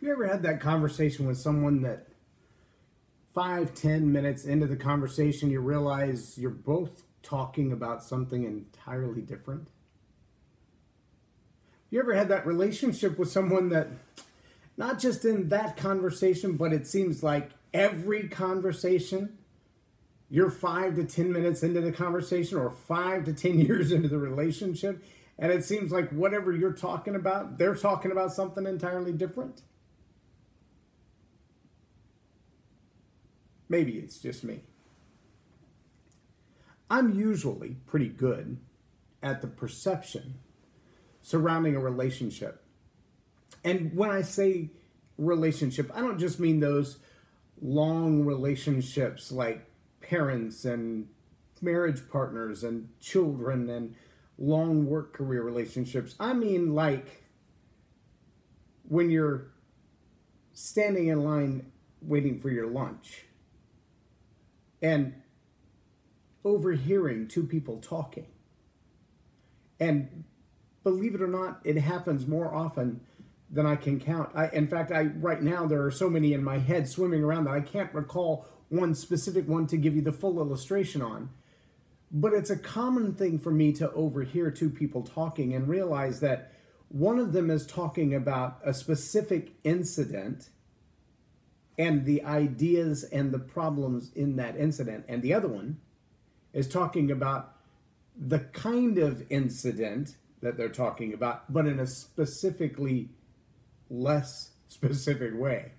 You ever had that conversation with someone that 5, 10 minutes into the conversation, you realize you're both talking about something entirely different? You ever had that relationship with someone that, not just in that conversation, but it seems like every conversation, you're 5 to 10 minutes into the conversation or 5 to 10 years into the relationship, and it seems like whatever you're talking about, they're talking about something entirely different? Maybe it's just me. I'm usually pretty good at the perception surrounding a relationship. And when I say relationship, I don't just mean those long relationships like parents and marriage partners and children and long work career relationships. I mean like when you're standing in line waiting for your lunch and overhearing two people talking. And believe it or not, it happens more often than I can count. In fact, right now there are so many in my head swimming around that I can't recall one specific one to give you the full illustration on. But it's a common thing for me to overhear two people talking and realize that one of them is talking about a specific incident and the ideas and the problems in that incident, and the other one is talking about the kind of incident that they're talking about, but in a specifically less specific way.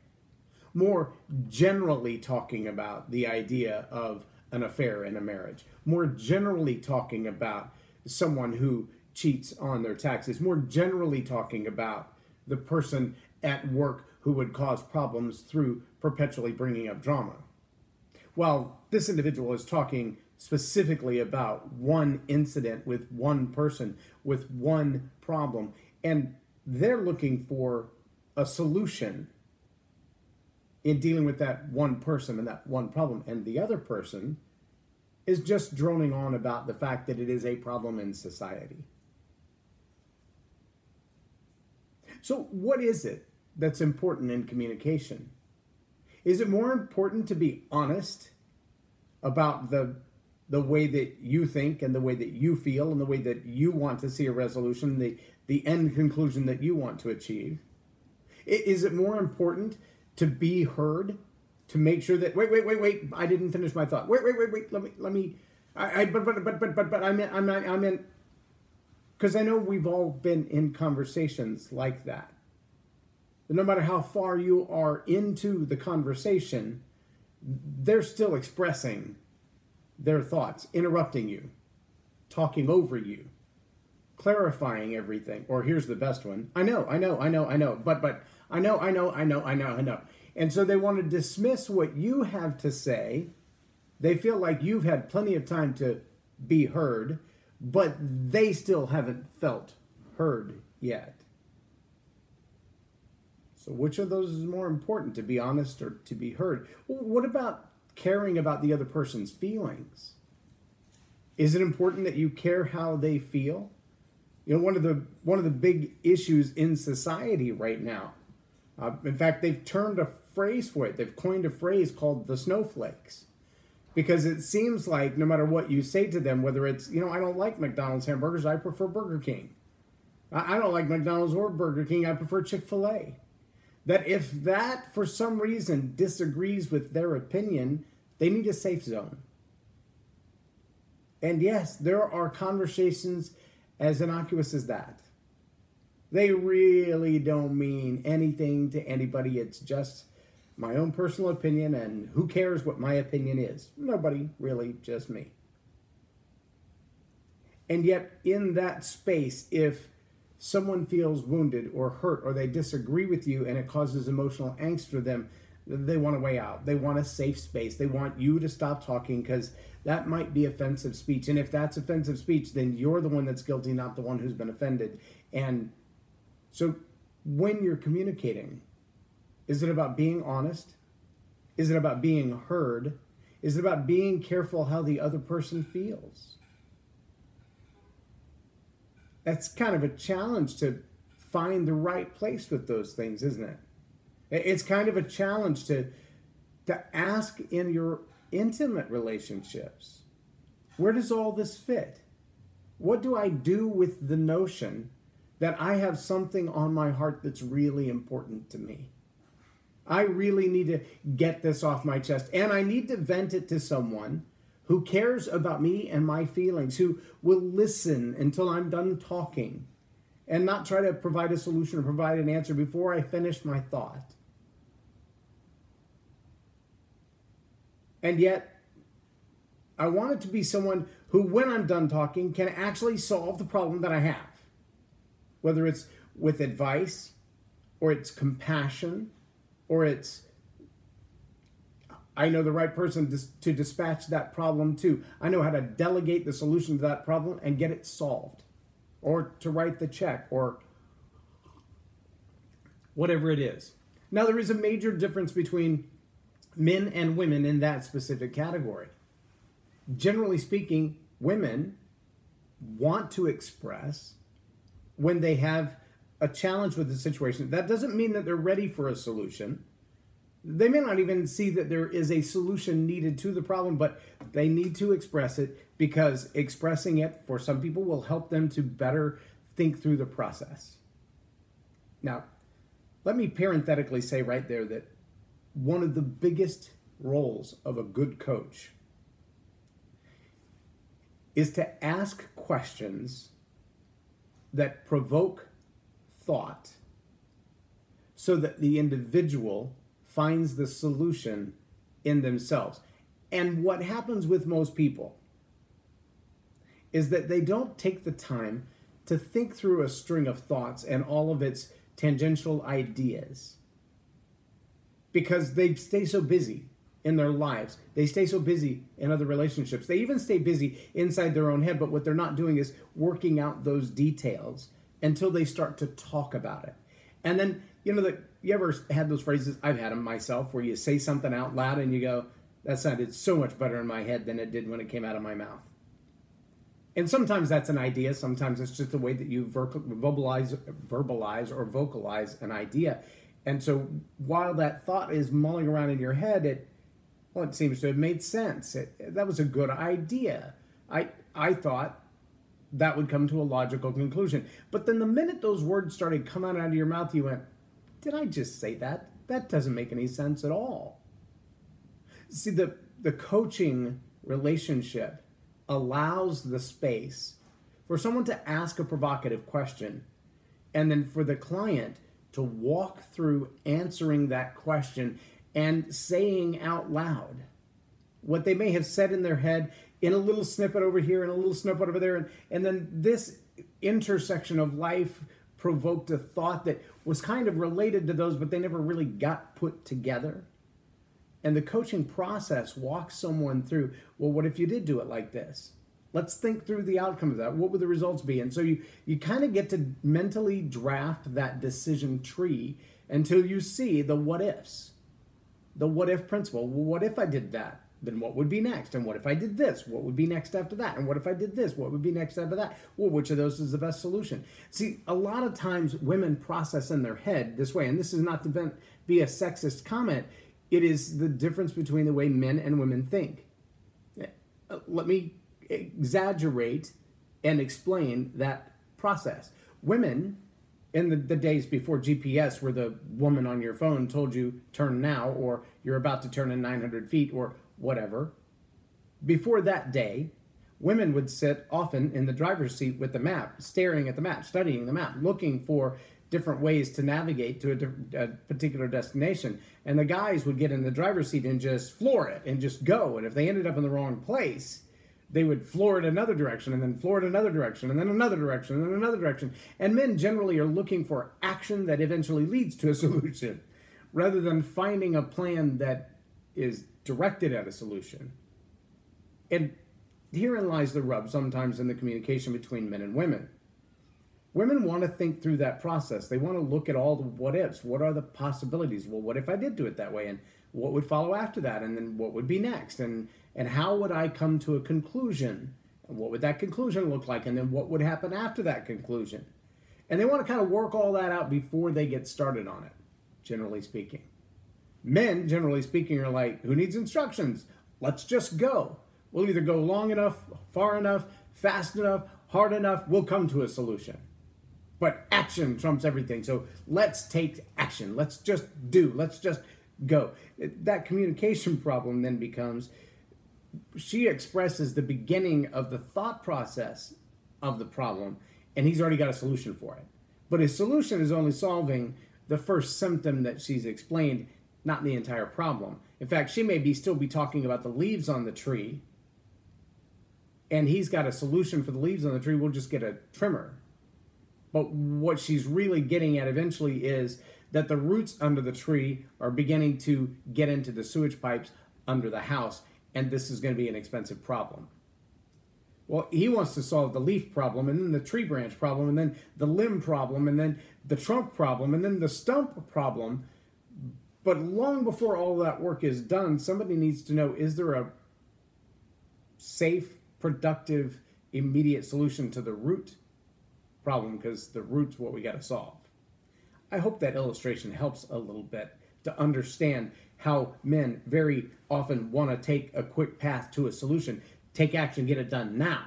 More generally talking about the idea of an affair in a marriage. More generally talking about someone who cheats on their taxes. More generally talking about the person at work who would cause problems through perpetually bringing up drama. While this individual is talking specifically about one incident with one person, with one problem, and they're looking for a solution in dealing with that one person and that one problem, and the other person is just droning on about the fact that it is a problem in society. So what is it that's important in communication? Is it more important to be honest about the way that you think and the way that you feel and the way that you want to see a resolution, the end conclusion that you want to achieve? Is it more important to be heard, to make sure that wait, I didn't finish my thought. Wait, let me but I meant because I know we've all been in conversations like that. But no matter how far you are into the conversation, they're still expressing their thoughts, interrupting you, talking over you, clarifying everything. Or here's the best one. I know, but I know. And so they want to dismiss what you have to say. They feel like you've had plenty of time to be heard, but they still haven't felt heard yet. So which of those is more important, to be honest or to be heard? Well, what about caring about the other person's feelings? Is it important that you care how they feel? You know, one of the big issues in society right now. In fact, they've turned a phrase for it. They've coined a phrase called the snowflakes, because it seems like no matter what you say to them, whether it's, I don't like McDonald's hamburgers, I prefer Burger King. I don't like McDonald's or Burger King, I prefer Chick-fil-A. That if that, for some reason, disagrees with their opinion, they need a safe zone. And yes, there are conversations as innocuous as that. They really don't mean anything to anybody. It's just my own personal opinion, and who cares what my opinion is? Nobody, really, just me. And yet, in that space, if someone feels wounded or hurt or they disagree with you and it causes emotional angst for them, they want a way out. They want a safe space. They want you to stop talking because that might be offensive speech. And if that's offensive speech, then you're the one that's guilty, not the one who's been offended. And so when you're communicating, is it about being honest? Is it about being heard? Is it about being careful how the other person feels? That's kind of a challenge to find the right place with those things, isn't it? It's kind of a challenge to ask in your intimate relationships, where does all this fit? What do I do with the notion that I have something on my heart that's really important to me? I really need to get this off my chest, and I need to vent it to someone who cares about me and my feelings, who will listen until I'm done talking and not try to provide a solution or provide an answer before I finish my thought. And yet, I want it to be someone who, when I'm done talking, can actually solve the problem that I have. Whether it's with advice, or it's compassion, or it's, I know the right person to dispatch that problem to. I know how to delegate the solution to that problem and get it solved. Or to write the check, or whatever it is. Now, there is a major difference between men and women in that specific category. Generally speaking, women want to express when they have a challenge with the situation. That doesn't mean that they're ready for a solution. They may not even see that there is a solution needed to the problem, but they need to express it, because expressing it for some people will help them to better think through the process. Now, let me parenthetically say right there that one of the biggest roles of a good coach is to ask questions that provoke thought so that the individual finds the solution in themselves. And what happens with most people is that they don't take the time to think through a string of thoughts and all of its tangential ideas, because they stay so busy in their lives. They stay so busy in other relationships. They even stay busy inside their own head, but what they're not doing is working out those details until they start to talk about it. And then, you ever had those phrases? I've had them myself, where you say something out loud and you go, that sounded so much better in my head than it did when it came out of my mouth. And sometimes that's an idea. Sometimes it's just the way that you verbalize or vocalize an idea. And so while that thought is mulling around in your head, it seems to have made sense. That was a good idea. I thought that would come to a logical conclusion. But then the minute those words started coming out of your mouth, you went, did I just say that? That doesn't make any sense at all. See, the coaching relationship allows the space for someone to ask a provocative question, and then for the client to walk through answering that question and saying out loud what they may have said in their head in a little snippet over here and a little snippet over there. And then this intersection of life provoked a thought that was kind of related to those, but they never really got put together. And the coaching process walks someone through, well, what if you did do it like this? Let's think through the outcome of that. What would the results be? And so you kind of get to mentally draft that decision tree until you see the what ifs. The what if principle. Well, what if I did that? Then what would be next? And what if I did this? What would be next after that? And what if I did this? What would be next after that? Well, which of those is the best solution? See, a lot of times women process in their head this way, and this is not to be a sexist comment. It is the difference between the way men and women think. Let me exaggerate and explain that process. Women, in the days before GPS, where the woman on your phone told you turn now, or you're about to turn in 900 feet, or whatever, before that day, women would sit often in the driver's seat with the map, staring at the map, studying the map, looking for different ways to navigate to a particular destination. And the guys would get in the driver's seat and just floor it and just go. And if they ended up in the wrong place, they would floor it another direction, and then floor it another direction, and then another direction, and then another direction. And men generally are looking for action that eventually leads to a solution, rather than finding a plan that is directed at a solution. And herein lies the rub sometimes in the communication between men and women. Women want to think through that process. They want to look at all the what ifs. What are the possibilities? Well, what if I did do it that way? And what would follow after that? And then what would be next? And how would I come to a conclusion? And what would that conclusion look like? And then what would happen after that conclusion? And they want to kind of work all that out before they get started on it. generally speaking. Men, generally speaking, are like, who needs instructions? Let's just go. We'll either go long enough, far enough, fast enough, hard enough, we'll come to a solution. But action trumps everything. So let's take action. Let's just do. Let's just go. That communication problem then becomes, she expresses the beginning of the thought process of the problem, and he's already got a solution for it. But his solution is only solving the first symptom that she's explained, not the entire problem. In fact, she may still be talking about the leaves on the tree, and he's got a solution for the leaves on the tree. We'll just get a trimmer. But what she's really getting at eventually is that the roots under the tree are beginning to get into the sewage pipes under the house, and this is going to be an expensive problem. Well, he wants to solve the leaf problem, and then the tree branch problem, and then the limb problem, and then the trunk problem, and then the stump problem. But long before all that work is done, somebody needs to know, is there a safe, productive, immediate solution to the root problem? Because the root's what we got to solve. I hope that illustration helps a little bit to understand how men very often want to take a quick path to a solution, take action, get it done now.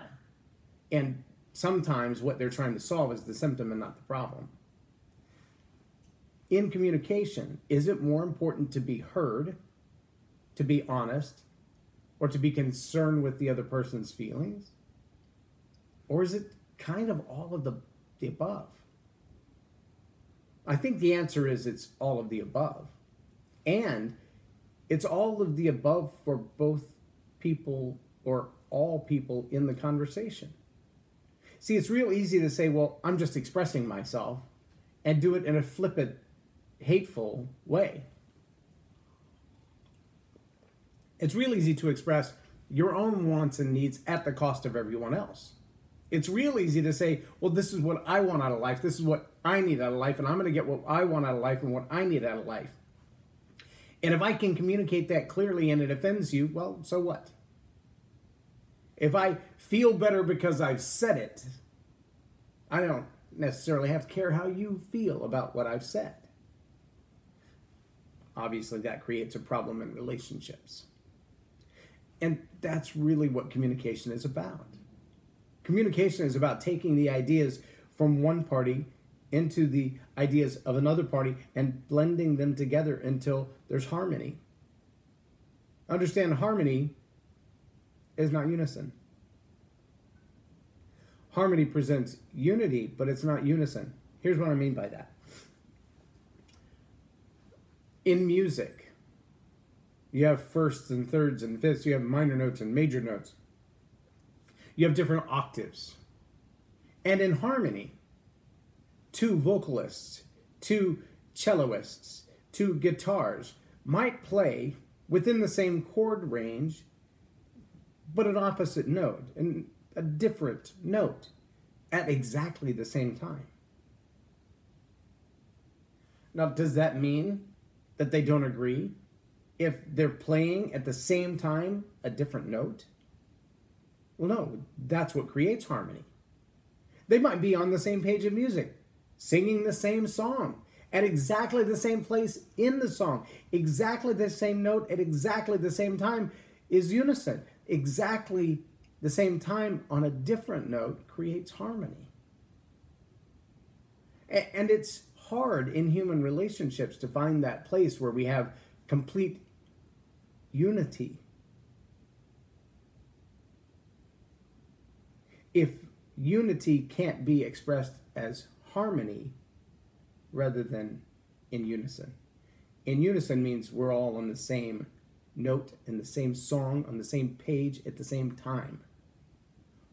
And sometimes what they're trying to solve is the symptom and not the problem. In communication, is it more important to be heard, to be honest, or to be concerned with the other person's feelings? Or is it kind of all of the above? I think the answer is it's all of the above. And it's all of the above for both people or all people in the conversation. See, it's real easy to say, well, I'm just expressing myself, and do it in a flippant, hateful way. It's real easy to express your own wants and needs at the cost of everyone else. It's real easy to say, well, this is what I want out of life. This is what I need out of life, and I'm going to get what I want out of life and what I need out of life. And if I can communicate that clearly and it offends you, well, so what? If I feel better because I've said it, I don't necessarily have to care how you feel about what I've said. Obviously, that creates a problem in relationships. And that's really what communication is about. Communication is about taking the ideas from one party into the ideas of another party and blending them together until there's harmony. Understand, harmony is not unison. Harmony presents unity, but it's not unison. Here's what I mean by that. In music, you have firsts and thirds and fifths. You have minor notes and major notes. You have different octaves. And in harmony, two vocalists, two celloists, two guitars might play within the same chord range, but an opposite note, and a different note at exactly the same time. Now, does that mean that they don't agree if they're playing at the same time a different note? Well, no, that's what creates harmony. They might be on the same page of music, singing the same song at exactly the same place in the song, exactly the same note at exactly the same time is unison. Exactly the same time on a different note creates harmony. And it's hard in human relationships to find that place where we have complete unity. If unity can't be expressed as harmony rather than in unison. In unison means we're all on the same note, in the same song, on the same page at the same time.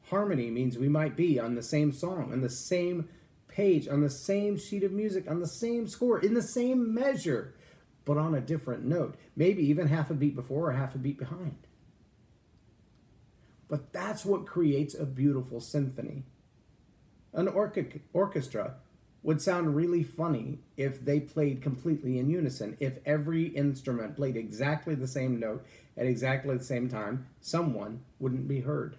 Harmony means we might be on the same song, on the same page, on the same sheet of music, on the same score, in the same measure, but on a different note. Maybe even half a beat before or half a beat behind. But that's what creates a beautiful symphony. An orchestra would sound really funny if they played completely in unison. If every instrument played exactly the same note at exactly the same time, someone wouldn't be heard.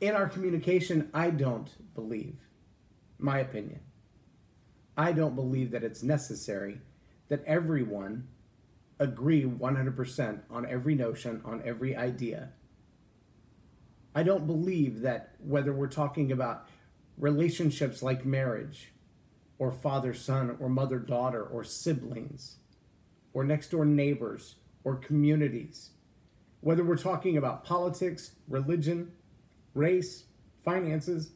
In our communication, I don't believe, my opinion, I don't believe that it's necessary that everyone agree 100% on every notion, on every idea. I don't believe that whether we're talking about relationships like marriage, or father-son, or mother-daughter, or siblings, or next-door neighbors, or communities, whether we're talking about politics, religion, race, finances,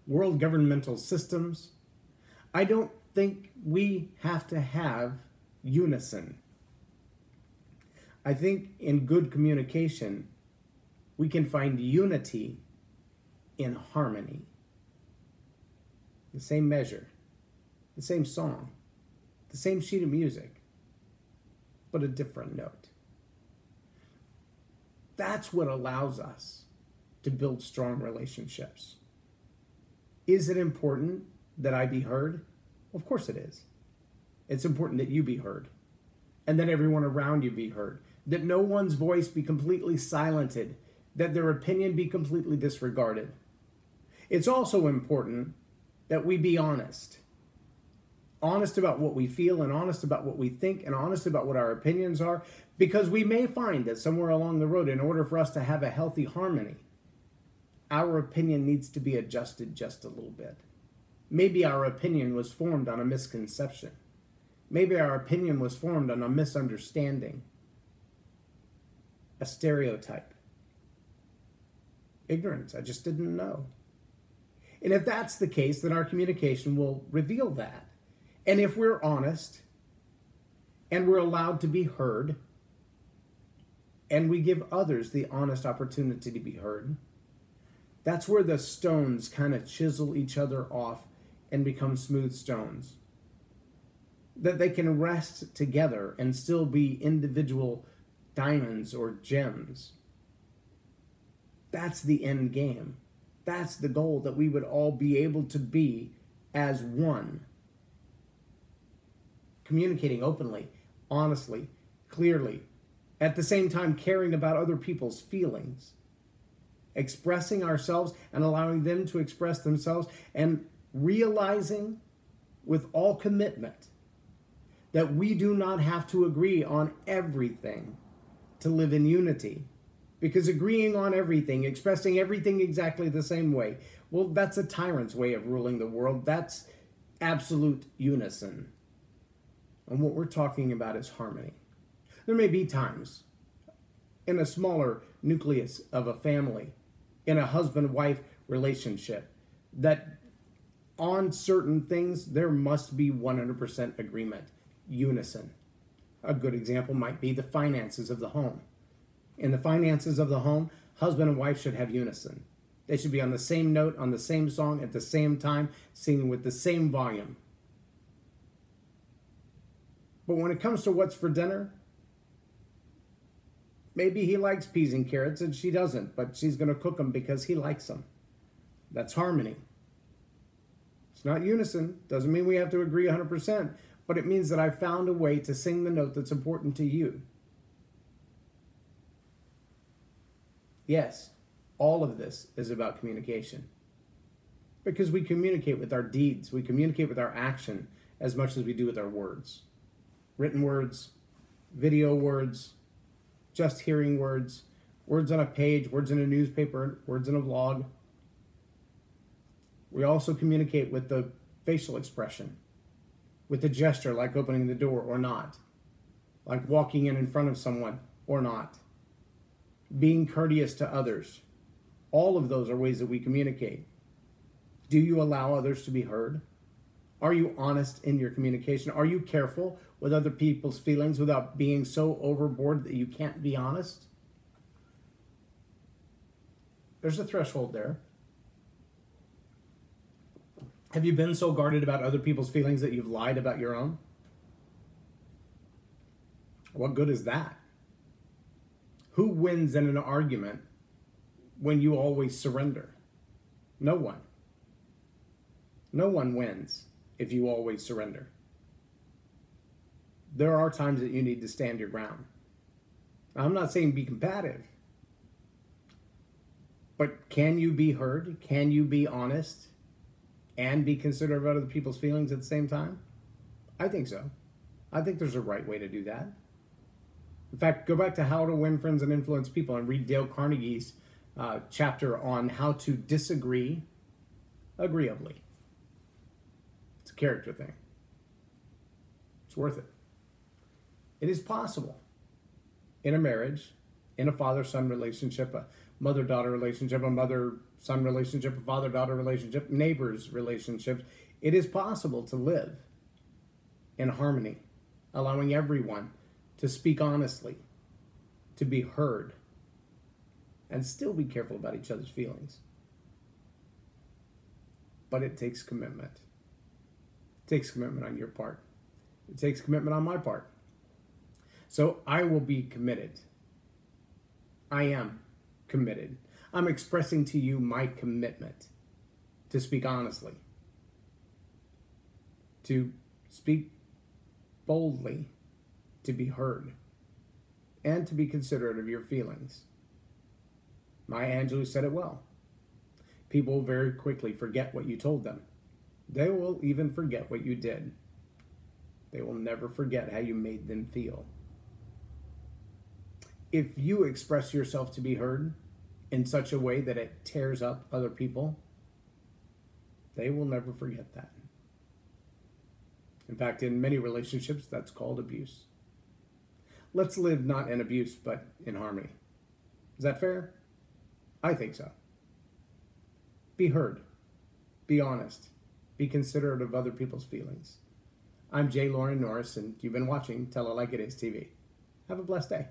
world governmental systems, I don't think we have to have unison. I think in good communication, we can find unity in harmony. The same measure, the same song, the same sheet of music, but a different note. That's what allows us to build strong relationships. Is it important that I be heard? Of course it is. It's important that you be heard, and that everyone around you be heard, that no one's voice be completely silenced, that their opinion be completely disregarded. It's also important that we be honest. Honest about what we feel, and honest about what we think, and honest about what our opinions are, because we may find that somewhere along the road, in order for us to have a healthy harmony, our opinion needs to be adjusted just a little bit. Maybe our opinion was formed on a misconception. Maybe our opinion was formed on a misunderstanding, a stereotype, ignorance. I just didn't know. And if that's the case, then our communication will reveal that. And if we're honest, and we're allowed to be heard, and we give others the honest opportunity to be heard, that's where the stones kind of chisel each other off and become smooth stones. That they can rest together and still be individual diamonds or gems. That's the end game. That's the goal, that we would all be able to be as one. Communicating openly, honestly, clearly, at the same time caring about other people's feelings. Expressing ourselves and allowing them to express themselves, and realizing with all commitment that we do not have to agree on everything to live in unity. Because agreeing on everything, expressing everything exactly the same way, well, that's a tyrant's way of ruling the world. That's absolute unison. And what we're talking about is harmony. There may be times in a smaller nucleus of a family, in a husband-wife relationship, that on certain things there must be 100% agreement, unison. A good example might be the finances of the home. In the finances of the home, husband and wife should have unison. They should be on the same note, on the same song, at the same time, singing with the same volume. But when it comes to what's for dinner, maybe he likes peas and carrots and she doesn't, but she's going to cook them because he likes them. That's harmony. It's not unison. Doesn't mean we have to agree 100%, but it means that I've found a way to sing the note that's important to you. Yes, all of this is about communication. Because we communicate with our deeds. We communicate with our action as much as we do with our words. Written words, video words, just hearing words, words on a page, words in a newspaper, words in a vlog. We also communicate with the facial expression, with the gesture, like opening the door or not, like walking in front of someone or not, being courteous to others. All of those are ways that we communicate. Do you allow others to be heard? Are you honest in your communication? Are you careful with other people's feelings without being so overboard that you can't be honest? There's a threshold there. Have you been so guarded about other people's feelings that you've lied about your own? What good is that? Who wins in an argument when you always surrender? No one. No one wins if you always surrender. There are times that you need to stand your ground. Now, I'm not saying be combative, but can you be heard? Can you be honest? and be considerate of other people's feelings at the same time? I think so. I think there's a right way to do that. In fact, go back to How to Win Friends and Influence People and read Dale Carnegie's chapter on how to disagree agreeably. It's a character thing. It's worth it. It is possible in a marriage, in a father-son relationship, a mother-daughter relationship, a mother-son relationship, a father-daughter relationship, neighbors' relationships. It is possible to live in harmony, allowing everyone to speak honestly, to be heard, and still be careful about each other's feelings. But it takes commitment. It takes commitment on your part. It takes commitment on my part. So I will be committed. I am committed. I'm expressing to you my commitment to speak honestly, to speak boldly, to be heard, and to be considerate of your feelings. Maya Angelou said it well. People very quickly forget what you told them. They will even forget what you did. They will never forget how you made them feel. If you express yourself to be heard in such a way that it tears up other people, they will never forget that. In fact, in many relationships, that's called abuse. Let's live not in abuse, but in harmony. Is that fair? I think so. Be heard. Be honest. Be considerate of other people's feelings. I'm J Loren Norris, and you've been watching Tell It Like It Is TV. Have a blessed day.